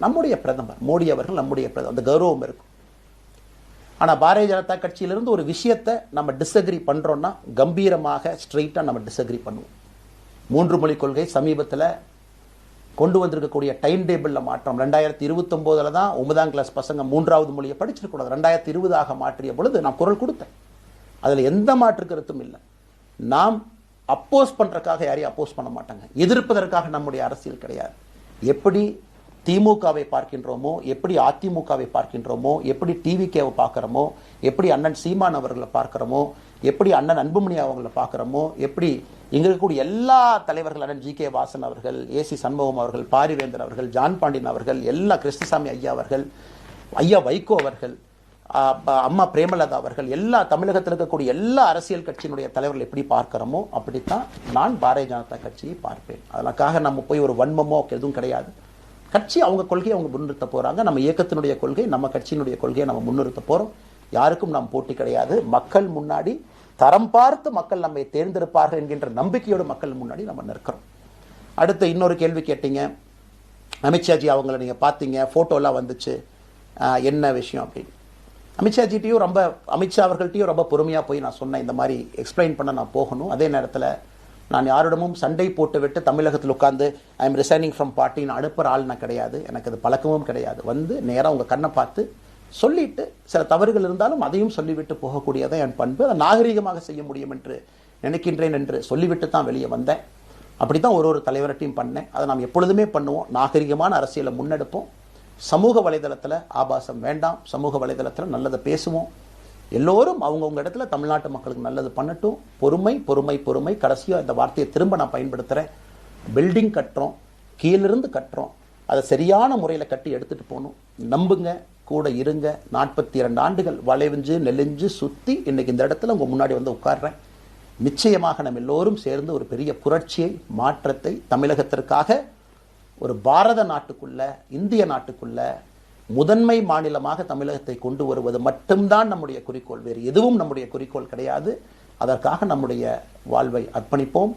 நம்முடைய பிரதமர் மோடி அவர்கள் நம்முடைய பிரதமர், அந்த கௌரவம் இருக்கும். ஆனால் பாரதிய ஜனதா கட்சியிலிருந்து ஒரு விஷயத்தை நம்ம டிஸ்அக்ரி பண்ணுறோன்னா கம்பீரமாக ஸ்ட்ரெயிட்டாக நம்ம டிஸ்அக்ரி பண்ணுவோம். 3 மொழி கொள்கை சமீபத்தில் கொண்டு வந்திருக்கக்கூடிய டைம் டேபிளில் மாற்றம் 2029 தான் 9ஆம் கிளாஸ் பசங்க 3வது மொழியை படிச்சிருக்கூடாது, 2020 மாற்றிய பொழுது நான் குரல் கொடுத்தேன். அதில் எந்த மாற்று கருத்தும் இல்லை. நாம் அப்போஸ் பண்ணுறதுக்காக யாரையும் அப்போஸ் பண்ண மாட்டாங்க, எதிர்ப்பதற்காக நம்முடைய அரசியல் கிடையாது. எப்படி திமுகவை பார்க்கின்றோமோ, எப்படி அதிமுகவை பார்க்கின்றோமோ, எப்படி டிவிகேவை பார்க்குறோமோ, எப்படி அண்ணன் சீமான் அவர்களை பார்க்குறோமோ, எப்படி அண்ணன் அன்புமணி அவர்களை பார்க்குறோமோ, எப்படி இங்கே இருக்கக்கூடிய எல்லா தலைவர்கள், அண்ணன் ஜி.கே. வாசன் அவர்கள், ஏசி சண்முகம் அவர்கள், பாரிவேந்தர் அவர்கள், ஜான் பாண்டியன் அவர்கள், எல்லா கிருஷ்ணசாமி ஐயா அவர்கள், ஐயா வைகோ அவர்கள், அம்மா பிரேமலதா அவர்கள், எல்லா தமிழகத்தில் இருக்கக்கூடிய எல்லா அரசியல் கட்சியினுடைய தலைவர்கள் எப்படி பார்க்கிறோமோ அப்படித்தான் நான் பாரதிய ஜனதா கட்சியை பார்ப்பேன். அதற்காக நம்ம போய் ஒரு வன்மமோ எதுவும் கிடையாது. கட்சி அவங்க கொள்கையை அவங்க முன்னிறுத்த போறாங்க. நம்ம இயக்கத்தினுடைய கொள்கை, நம்ம கட்சியினுடைய கொள்கையை நம்ம முன்னிறுத்த போறோம். யாருக்கும் நாம் போட்டி கிடையாது. மக்கள் முன்னாடி தரம் பார்த்து மக்கள் நம்மை தேர்ந்தெடுப்பார்கள் என்கின்ற நம்பிக்கையோடு மக்கள் முன்னாடி நம்ம நிற்கிறோம். அடுத்து இன்னொரு கேள்வி கேட்டீங்க, அமித்ஷாஜி அவங்கள நீங்கள் பார்த்தீங்க, ஃபோட்டோலாம் வந்துச்சு, என்ன விஷயம் அப்படின்னு. அமித்ஷாஜிட்டையும் அமித்ஷா அவர்கள்ட்டையும் ரொம்ப பொறுமையாக போய் நான் சொன்னேன், இந்த மாதிரி எக்ஸ்பிளைன் பண்ண நான் போகணும். அதே நேரத்தில் நான் யாரிடமும் சண்டை போட்டு விட்டு தமிழகத்தில் உட்காந்து ஐ எம் ரிசைனிங் ஃப்ரம் பார்ட்டின்னு அனுப்புகிற ஆள் நான் கிடையாது. எனக்கு அது பழக்கமும் கிடையாது. வந்து நேராக உங்கள் கண்ணை பார்த்து சொல்லிட்டு, சில தவறுகள் இருந்தாலும் அதையும் சொல்லிவிட்டு போகக்கூடியதான் என் பண்பு. அதை நாகரீகமாக செய்ய முடியும் என்று நினைக்கின்றேன் என்று சொல்லிவிட்டு தான் வெளியே வந்தேன். அப்படி தான் ஒரு தலைவர்கிட்டையும் பண்ணேன். அதை நாம் எப்பொழுதுமே பண்ணுவோம். நாகரிகமான அரசியலை முன்னெடுப்போம். சமூக வலைதளத்தில் ஆபாசம் வேண்டாம். சமூக வலைதளத்தில் நல்லதை பேசுவோம். எல்லோரும் அவங்கவுங்க இடத்துல தமிழ்நாட்டு மக்களுக்கு நல்லது பண்ணட்டும். பொறுமை பொறுமை பொறுமை. கடைசியாக இந்த வார்த்தையை திரும்ப நான் பயன்படுத்துகிறேன். பில்டிங் கட்டுறோம், கீழிருந்து கட்டுறோம், அதை சரியான முறையில் கட்டி எடுத்துகிட்டு போகணும். நம்புங்க, கூட இருங்க. 42 ஆண்டுகள் வளைவிஞ்சு நெலிஞ்சு சுற்றி இன்னைக்கு இந்த இடத்துல உங்கள் முன்னாடி வந்து உட்கார்றேன். நிச்சயமாக நம்ம எல்லோரும் சேர்ந்து ஒரு பெரிய புரட்சியை, மாற்றத்தை தமிழகத்திற்காக, ஒரு பாரத நாட்டுக்குள்ள, இந்திய நாட்டுக்குள்ள முதன்மை மாநிலமாக தமிழகத்தை கொண்டு வருவது மட்டும்தான் நம்முடைய குறிக்கோள். வேறு எதுவும் நம்முடைய குறிக்கோள் கிடையாது. அதற்காக நம்முடைய வாழ்வை அர்ப்பணிப்போம்.